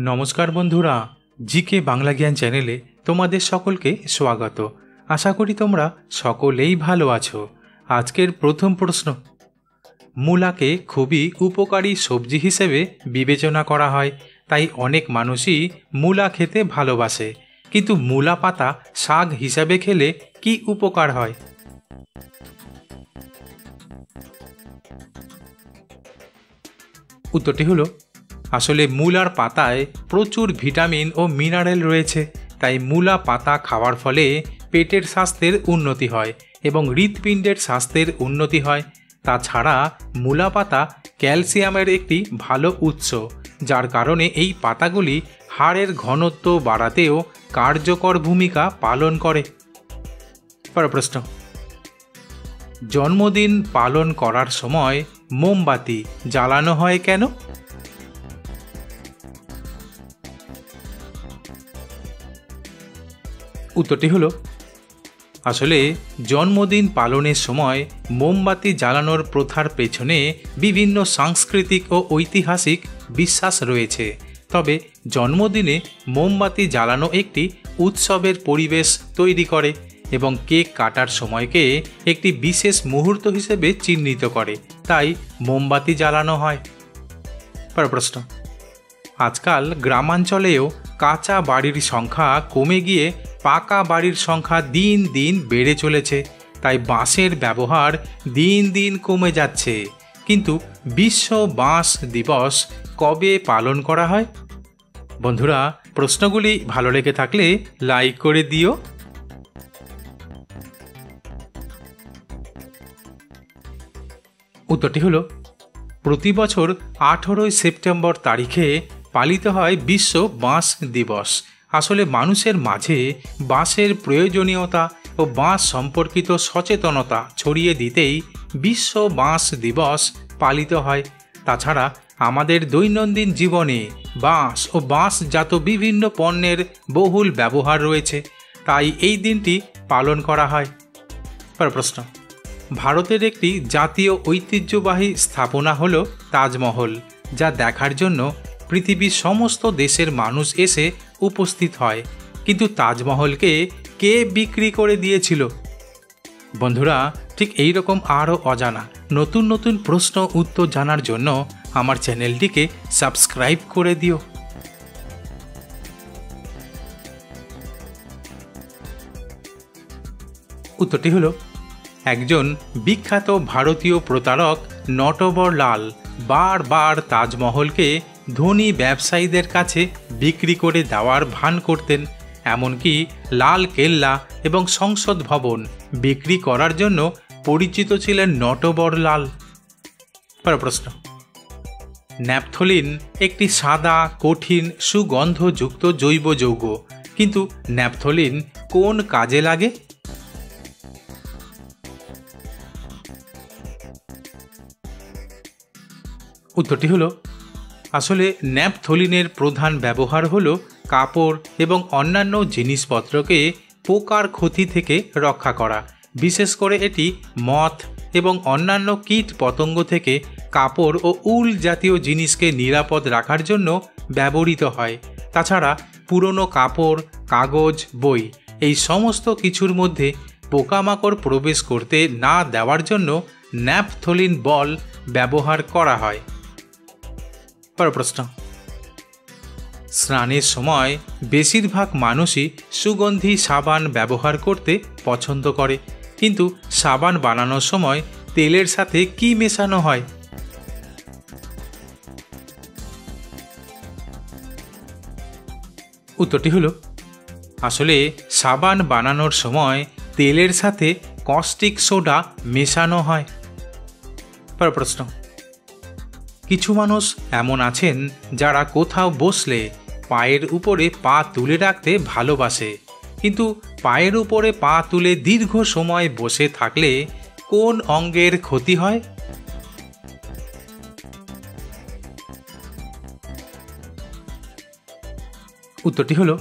নমস্কার বন্ধুরা, জিকে বাংলা জ্ঞান চ্যানেলে তোমাদের সকলকে স্বাগত। আশা করি তোমরা সকলেই ভালো আছো। আজকের প্রথম প্রশ্ন, মূলাকে খুবই উপকারী সবজি হিসেবে বিবেচনা করা হয়, তাই অনেক মানুষই মূলা খেতে ভালোবাসে। কিন্তু মূলা পাতা শাক হিসাবে খেলে কি উপকার হয়? উত্তরটি হলো, আসলে মূলার পাতায় প্রচুর ভিটামিন ও মিনারেল রয়েছে, তাই মূলা পাতা খাওয়ার ফলে পেটের স্বাস্থ্যের উন্নতি হয় এবং হৃৎপিণ্ডের স্বাস্থ্যের উন্নতি হয়। তাছাড়া মূলা পাতা ক্যালসিয়ামের একটি ভালো উৎস, যার কারণে এই পাতাগুলি হাড়ের ঘনত্ব বাড়াতেও কার্যকর ভূমিকা পালন করে। পরের প্রশ্ন, জন্মদিন পালন করার সময় মোমবাতি জ্বালানো হয় কেন? উত্তরটি হলো, আসলে জন্মদিন পালনের সময় মোমবাতি জ্বালানোর প্রথার পেছনে বিভিন্ন সাংস্কৃতিক ও ঐতিহাসিক বিশ্বাস রয়েছে। তবে জন্মদিনে মোমবাতি জ্বালানো একটি উৎসবের পরিবেশ তৈরি করে এবং কেক কাটার সময়কে একটি বিশেষ মুহূর্ত হিসেবে চিহ্নিত করে, তাই মোমবাতি জ্বালানো হয়। পরের প্রশ্ন, আজকাল গ্রামাঞ্চলেও কাঁচা বাড়ির সংখ্যা কমে গিয়ে পাকা বাড়ির সংখ্যা দিন দিন বেড়ে চলেছে, তাই বাঁশের ব্যবহার দিন দিন কমে যাচ্ছে। কিন্তু বিশ্ব বাঁশ দিবস কবে পালন করা হয়? বন্ধুরা, প্রশ্নগুলি ভালো লেগে থাকলে লাইক করে দিও। উত্তরটি হলো, প্রতি বছর 18 সেপ্টেম্বর তারিখে পালিত হয় বিশ্ব বাঁশ দিবস। আসলে মানুষের মাঝে বাঁশের প্রয়োজনীয়তা ও বাঁশ সম্পর্কিত সচেতনতা ছড়িয়ে দিতেই বিশ্ব বাঁশ দিবস পালিত হয়। তাছাড়া আমাদের দৈনন্দিন জীবনে বাঁশ ও বাঁশজাত বিভিন্ন পণ্যের বহুল ব্যবহার রয়েছে, তাই এই দিনটি পালন করা হয়। পরের প্রশ্ন, ভারতের একটি জাতীয় ঐতিহ্যবাহী স্থাপনা হল তাজমহল, যা দেখার জন্য পৃথিবীর সমস্ত দেশের মানুষ এসে উপস্থিত হয়। কিন্তু তাজমহলকে কে বিক্রি করে দিয়েছিল? বন্ধুরা, ঠিক এই রকম আরও অজানা নতুন নতুন প্রশ্ন উত্তর জানার জন্য আমার চ্যানেলটিকে সাবস্ক্রাইব করে দিও। উত্তরটি হলো, একজন বিখ্যাত ভারতীয় প্রতারক নটবরলাল বারবার তাজমহলকে ধনী ব্যবসায়ীদের কাছে বিক্রি করে দেওয়ার ভান করতেন। এমনকি লাল কেল্লা এবং সংসদ ভবন বিক্রি করার জন্য পরিচিত ছিলেন নটবরলাল। পরের প্রশ্ন, ন্যাপথলিন একটি সাদা, কঠিন, সুগন্ধযুক্ত জৈব যৌগ, কিন্তু ন্যাপথলিন কোন কাজে লাগে? উত্তরটি হলো, আসলে ন্যাপথলিনের প্রধান ব্যবহার হলো কাপড় এবং অন্যান্য জিনিসপত্রকে পোকার ক্ষতি থেকে রক্ষা করা। বিশেষ করে এটি মথ এবং অন্যান্য কীট পতঙ্গ থেকে কাপড় ও উল জাতীয় জিনিসকে নিরাপদ রাখার জন্য ব্যবহৃত হয়। তাছাড়া পুরনো কাপড়, কাগজ, বই এই সমস্ত কিছুর মধ্যে পোকামাকড় প্রবেশ করতে না দেওয়ার জন্য ন্যাপথলিন বল ব্যবহার করা হয়। পরের প্রশ্ন, স্নানের সময় বেশিরভাগ মানুষই সুগন্ধি সাবান ব্যবহার করতে পছন্দ করে, কিন্তু সাবান বানানোর সময় তেলের সাথে কি মেশানো হয়? উত্তরটি হলো, আসলে সাবান বানানোর সময় তেলের সাথে কস্টিক সোডা মেশানো হয়। পরের প্রশ্ন, কিছু মানুষ এমন আছেন যারা কোথাও বসলে পায়ের উপরে পা তুলে রাখতে ভালোবাসে, কিন্তু পায়ের উপরে পা তুলে দীর্ঘ সময় বসে থাকলে কোন অঙ্গের ক্ষতি হয়? উত্তরটি হলো,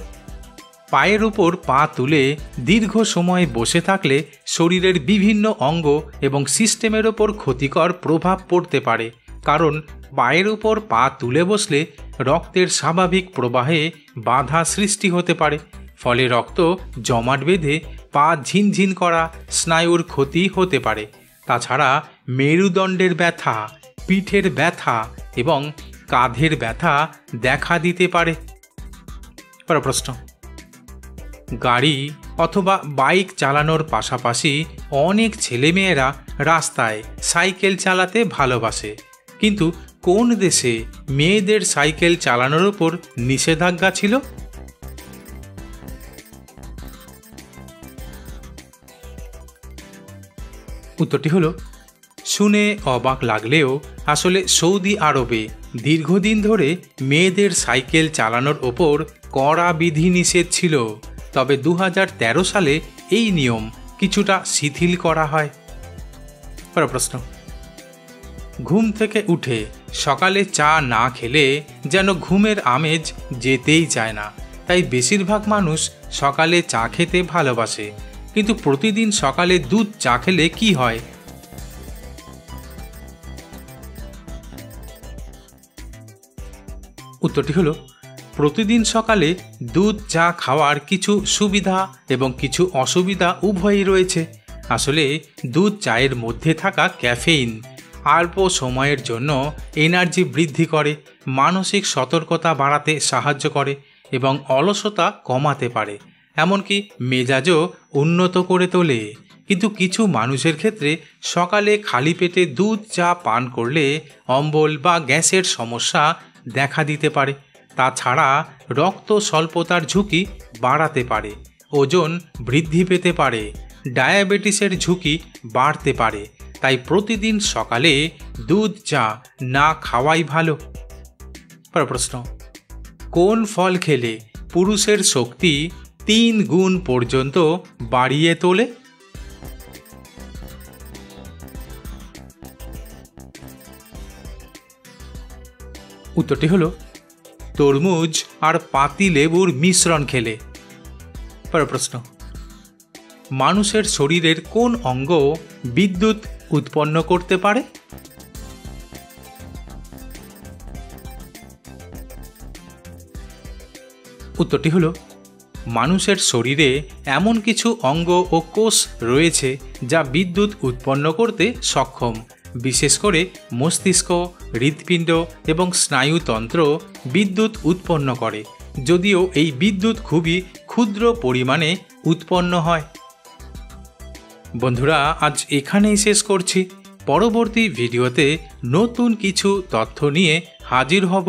পায়ের উপর পা তুলে দীর্ঘ সময় বসে থাকলে শরীরের বিভিন্ন অঙ্গ এবং সিস্টেমের ওপর ক্ষতিকর প্রভাব পড়তে পারে। কারণ পায়ের উপর পা তুলে বসলে রক্তের স্বাভাবিক প্রবাহে বাধা সৃষ্টি হতে পারে। ফলে রক্ত জমাট বেঁধে পা ঝিনঝিন করা, স্নায়ুর ক্ষতি হতে পারে। তাছাড়া মেরুদণ্ডের ব্যথা, পিঠের ব্যথা এবং কাঁধের ব্যথা দেখা দিতে পারে। পরের প্রশ্ন, গাড়ি অথবা বাইক চালানোর পাশাপাশি অনেক ছেলেমেয়েরা রাস্তায় সাইকেল চালাতে ভালোবাসে, কিন্তু কোন দেশে মেয়েদের সাইকেল চালানোর উপর নিষেধাজ্ঞা ছিল? উত্তরটি হলো, শুনে অবাক লাগলেও আসলে সৌদি আরবে দীর্ঘদিন ধরে মেয়েদের সাইকেল চালানোর ওপর কড়া বিধিনিষেধ ছিল। তবে 2013 সালে এই নিয়ম কিছুটা শিথিল করা হয়। পরের প্রশ্ন, ঘুম থেকে উঠে সকালে চা না খেলে যেন ঘুমের আমেজ যেতেই চায় না। তাই বেশিরভাগ মানুষ সকালে চা খেতে ভালোবাসে, কিন্তু প্রতিদিন সকালে দুধ চা খেলে কি হয়? উত্তরটি হলো, প্রতিদিন সকালে দুধ চা খাওয়ার কিছু সুবিধা এবং কিছু অসুবিধা উভয়ই রয়েছে। আসলে দুধ চায়ের মধ্যে থাকা ক্যাফেইন অল্প সময়ের জন্য এনার্জি বৃদ্ধি করে, মানসিক সতর্কতা বাড়াতে সাহায্য করে এবং অলসতা কমাতে পারে, এমনকি মেজাজও উন্নত করে তোলে। কিন্তু কিছু মানুষের ক্ষেত্রে সকালে খালি পেটে দুধ চা পান করলে অম্বল বা গ্যাসের সমস্যা দেখা দিতে পারে। তাছাড়া রক্ত স্বল্পতার ঝুঁকি বাড়াতে পারে, ওজন বৃদ্ধি পেতে পারে, ডায়াবেটিসের ঝুঁকি বাড়তে পারে। তাই প্রতিদিন সকালে দুধ চা না খাওয়াই ভালো। প্রশ্ন, কোন ফল খেলে পুরুষের শক্তি 3 গুণ পর্যন্ত বাড়িয়ে তোলে? উত্তরটি হলো, তরমুজ আর পাতি লেবুর মিশ্রণ খেলে। পরের প্রশ্ন, মানুষের শরীরের কোন অঙ্গ বিদ্যুৎ উৎপন্ন করতে পারে? উত্তরটি হলো, মানুষের শরীরে এমন কিছু অঙ্গ ও কোষ রয়েছে যা বিদ্যুৎ উৎপন্ন করতে সক্ষম। বিশেষ করে মস্তিষ্ক, হৃৎপিণ্ড এবং স্নায়ুতন্ত্র বিদ্যুৎ উৎপন্ন করে, যদিও এই বিদ্যুৎ খুবই ক্ষুদ্র পরিমাণে উৎপন্ন হয়। বন্ধুরা, আজ এখানেই শেষ করছি। পরবর্তী ভিডিওতে নতুন কিছু তথ্য নিয়ে হাজির হব।